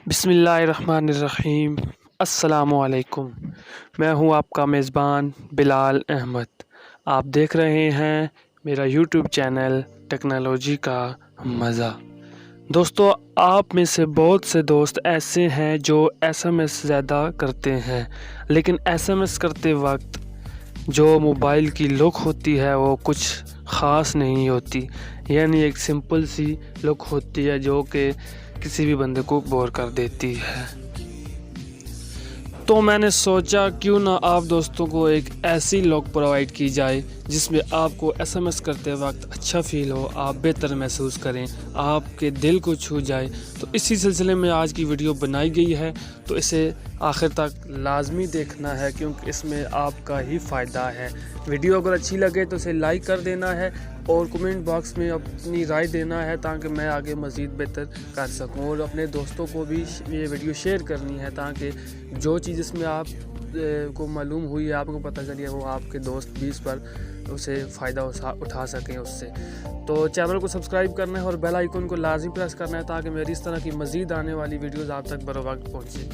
बिस्मिल्लाहिर्रहमानिर्रहीम। अस्सलामुअलैकुम। मैं हूं आपका मेज़बान बिलाल अहमद। आप देख रहे हैं मेरा यूट्यूब चैनल टेक्नोलॉजी का मज़ा। दोस्तों, आप में से बहुत से दोस्त ऐसे हैं जो एसएमएस ज़्यादा करते हैं, लेकिन एसएमएस करते वक्त जो मोबाइल की लुक होती है वो कुछ ख़ास नहीं होती, यानी एक सिंपल सी लुक होती है जो कि किसी भी बंदे को बोर कर देती है। तो मैंने सोचा क्यों ना आप दोस्तों को एक ऐसी लुक प्रोवाइड की जाए जिसमें आपको एसएमएस करते वक्त अच्छा फील हो, आप बेहतर महसूस करें, आपके दिल को छू जाए। तो इसी सिलसिले में आज की वीडियो बनाई गई है, तो इसे आखिर तक लाजमी देखना है क्योंकि इसमें आपका ही फ़ायदा है। वीडियो अगर अच्छी लगे तो इसे लाइक कर देना है और कमेंट बॉक्स में अपनी राय देना है ताकि मैं आगे मज़ीद बेहतर कर सकूं, और अपने दोस्तों को भी ये वीडियो शेयर करनी है ताकि जो चीज़ इसमें आप को मालूम हुई है, आपको पता चली है, वो आपके दोस्त भी इस पर उसे फ़ायदा उठा सकें उससे। तो चैनल को सब्सक्राइब करना है और बेल आइकन को लाजमी प्रेस करना है ताकि मेरी इस तरह की मज़ीद आने वाली वीडियोज़ आप तक बर वक्त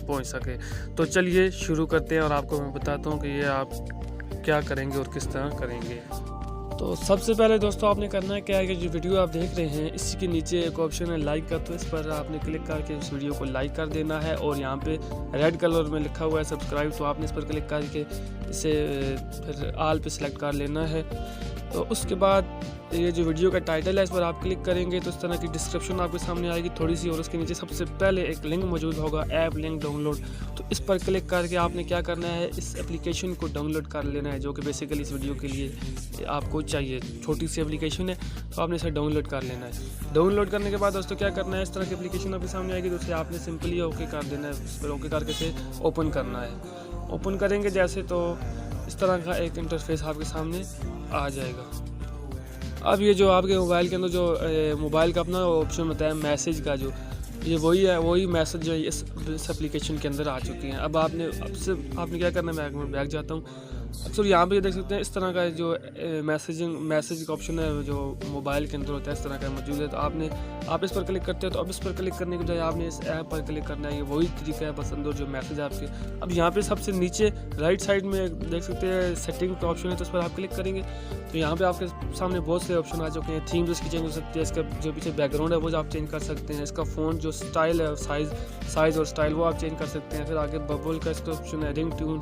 पहुँच सके। तो चलिए शुरू करते हैं और आपको मैं बताता हूँ कि ये आप क्या करेंगे और किस तरह करेंगे। तो सबसे पहले दोस्तों आपने करना है क्या है कि जो वीडियो आप देख रहे हैं इसी के नीचे एक ऑप्शन है लाइक का, तो इस पर आपने क्लिक करके इस वीडियो को लाइक कर देना है। और यहाँ पे रेड कलर में लिखा हुआ है सब्सक्राइब, तो आपने इस पर क्लिक करके इसे फिर आल पे सिलेक्ट कर लेना है। तो उसके बाद ये जो वीडियो का टाइटल है इस पर आप क्लिक करेंगे तो इस तरह की डिस्क्रिप्शन आपके सामने आएगी थोड़ी सी, और उसके नीचे सबसे पहले एक लिंक मौजूद होगा, ऐप लिंक डाउनलोड। तो इस पर क्लिक करके आपने क्या करना है, इस एप्लीकेशन को डाउनलोड कर लेना है जो कि बेसिकली इस वीडियो के लिए आपको चाहिए। छोटी सी एप्लीकेशन है तो आपने इसे डाउनलोड कर लेना है। डाउनलोड करने के बाद दोस्तों क्या करना है, इस तरह की एप्लीकेशन आपके सामने आएगी तो उसे आपने सिंपली ओके कर देना है। इस पर ओके करके इसे ओपन करना है। ओपन करेंगे जैसे तो इस तरह का एक इंटरफेस आपके सामने आ जाएगा। अब ये जो आपके मोबाइल के अंदर जो मोबाइल का अपना ऑप्शन होता है मैसेज का, जो ये वही मैसेज जो है इस एप्लीकेशन के अंदर आ चुकी हैं। अब आपने क्या करना है, मैं बैक जाता हूँ। अक्सर यहाँ पे देख सकते हैं इस तरह का जो मैसेज का ऑप्शन है जो मोबाइल के अंदर होता है इस तरह का मौजूद है। तो आप इस पर क्लिक करते हो, तो अब इस पर क्लिक करने के बजाय आपने इस ऐप पर क्लिक करना है। ये वही तरीका है बस अंदर जो मैसेज आपके। अब यहाँ पे सबसे नीचे राइट साइड में देख सकते हैं सेटिंग का ऑप्शन है, तो उस पर आप क्लिक करेंगे तो यहाँ पे आपके सामने बहुत से ऑप्शन आ चुके हैं। थीम्स इसकी चेंज हो सकती है, इसका जो पीछे बैकग्राउंड है वो आप चेंज कर सकते हैं, इसका फ़ॉन्ट जो स्टाइल है साइज़ और स्टाइल वो आप चेंज कर सकते हैं। फिर आगे बबल का इसका ऑप्शन है, रिंग ट्यून,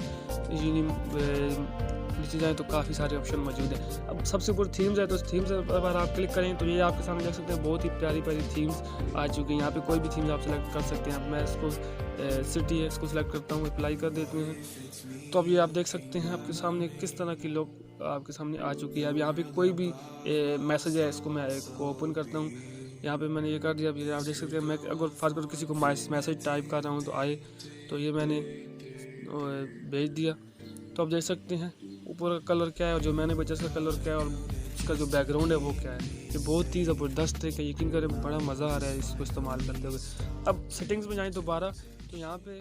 नीचे जाए तो काफ़ी सारे ऑप्शन मौजूद हैं। अब सबसे ऊपर थीम्स है, तो थीम्स पर आप क्लिक करें तो ये आपके सामने देख सकते हैं बहुत ही प्यारी प्यारी थीम्स आ चुकी हैं। यहाँ पे कोई भी थीम्स आप सेलेक्ट कर सकते हैं। अब मैं इसको सिटी है इसको सेलेक्ट करता हूँ, अप्लाई कर देते हैं। तो अब ये आप देख सकते हैं आपके सामने किस तरह की लुक आपके सामने आ चुकी है। अब यहाँ पे कोई भी मैसेज है इसको मैं ओपन करता हूँ। यहाँ पे मैंने ये कर दिया। अब आप देख सकते हैं मैं अगर फर्ज कर किसी को मैसेज टाइप कर रहा हूँ तो आए, तो ये मैंने भेज दिया। तो आप देख सकते हैं ऊपर का कलर क्या है और जो मैंने भेजा उसका कलर क्या है और उसका जो बैकग्राउंड है वो क्या है। ये बहुत ही ज़बरदस्त है कि यकीन करें बड़ा मज़ा आ रहा है इसको इस्तेमाल करते हुए। अब सेटिंग्स में जाएँ दोबारा, तो यहाँ पे